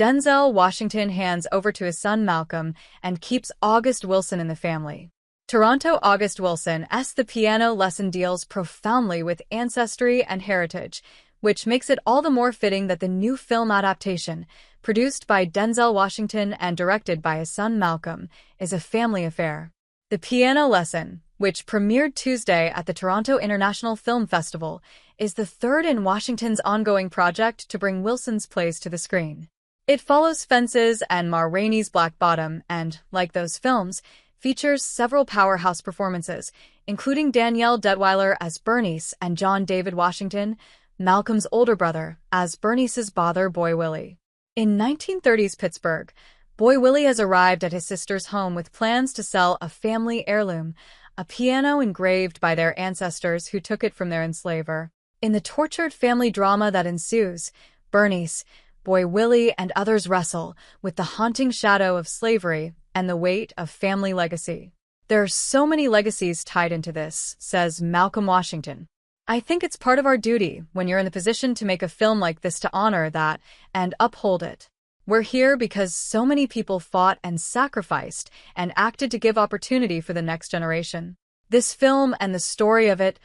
Denzel Washington hands over to his son Malcolm and keeps August Wilson in the family. Toronto August Wilson's The piano lesson deals profoundly with ancestry and heritage, which makes it all the more fitting that the new film adaptation, produced by Denzel Washington and directed by his son Malcolm, is a family affair. The piano lesson, which premiered Tuesday at the Toronto International Film Festival, is the third in Washington's ongoing project to bring Wilson's plays to the screen. It follows Fences and Ma Rainey's Black Bottom and, like those films, features several powerhouse performances, including Danielle Deadwyler as Berniece and John David Washington, Malcolm's older brother, as Bernice's father, Boy Willie. In 1930s Pittsburgh, Boy Willie has arrived at his sister's home with plans to sell a family heirloom, a piano engraved by their ancestors who took it from their enslaver. In the tortured family drama that ensues, Berniece, Boy Willie, and others wrestle with the haunting shadow of slavery and the weight of family legacy. There are so many legacies tied into this, says Malcolm Washington. I think it's part of our duty when you're in the position to make a film like this to honor that and uphold it. We're here because so many people fought and sacrificed and acted to give opportunity for the next generation. This film and the story of it,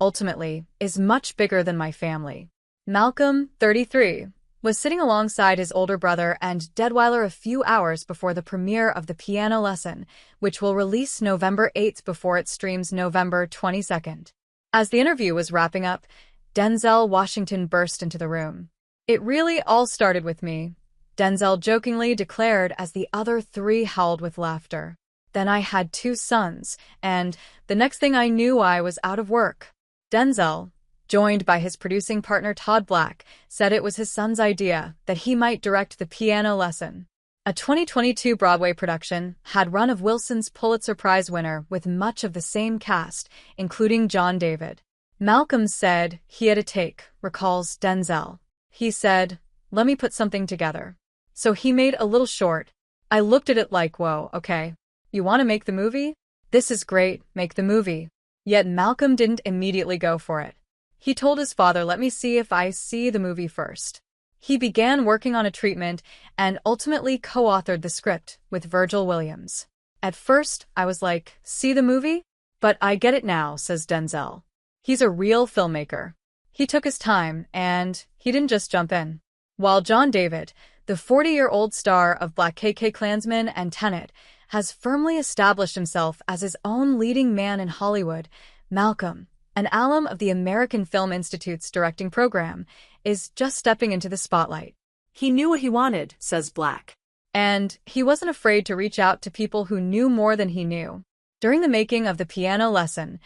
ultimately, is much bigger than my family. Malcolm, 33, was sitting alongside his older brother and Deadwyler a few hours before the premiere of The Piano Lesson, which will release November 8th before it streams November 22nd. As the interview was wrapping up, Denzel Washington burst into the room. "It really all started with me," Denzel jokingly declared as the other three howled with laughter. "Then I had 2 sons, and the next thing I knew I was out of work." Denzel, joined by his producing partner Todd Black, said it was his son's idea that he might direct The Piano Lesson. A 2022 Broadway production had run of Wilson's Pulitzer Prize winner with much of the same cast, including John David. Malcolm said he had a take, recalls Denzel. He said, "Let me put something together." So he made a little short. I looked at it like, whoa, okay. You want to make the movie? This is great, make the movie. Yet Malcolm didn't immediately go for it. He told his father, "Let me see if I see the movie first." He began working on a treatment and ultimately co-authored the script with Virgil Williams. "At first, I was like, see the movie? But I get it now," says Denzel. He's a real filmmaker. He took his time, and he didn't just jump in. While John David, the 40-year-old star of Black Klansman and Tenet, has firmly established himself as his own leading man in Hollywood, Malcolm, an alum of the American Film Institute's directing program, is just stepping into the spotlight. "He knew what he wanted," says Black. And he wasn't afraid to reach out to people who knew more than he knew. During the making of The Piano Lesson,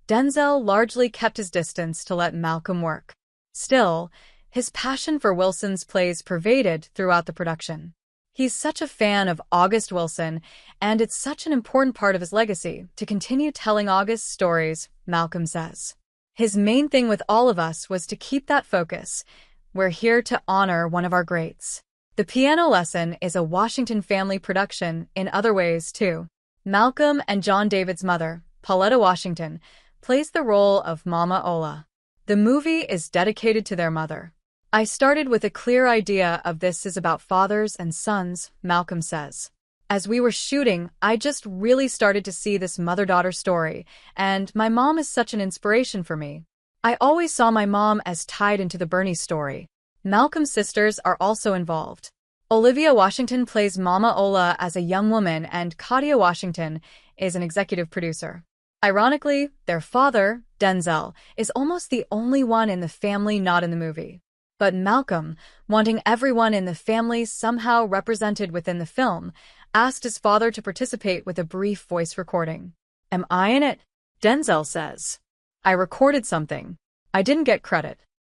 Denzel largely kept his distance to let Malcolm work. Still, his passion for Wilson's plays pervaded throughout the production. He's such a fan of August Wilson, and it's such an important part of his legacy to continue telling August's stories, Malcolm says. His main thing with all of us was to keep that focus. We're here to honor one of our greats. The Piano Lesson is a Washington family production in other ways, too. Malcolm and John David's mother, Pauletta Washington, plays the role of Mama Ola. The movie is dedicated to their mother. "I started with a clear idea of this is about fathers and sons," Malcolm says. "As we were shooting, I just really started to see this mother-daughter story, and my mom is such an inspiration for me. I always saw my mom as tied into the Berniece story." Malcolm's sisters are also involved. Olivia Washington plays Mama Ola as a young woman, and Katia Washington is an executive producer. Ironically, their father, Denzel, is almost the only one in the family not in the movie. But Malcolm, wanting everyone in the family somehow represented within the film, asked his father to participate with a brief voice recording. "Am I in it?" Denzel says. "I recorded something. I didn't get credit.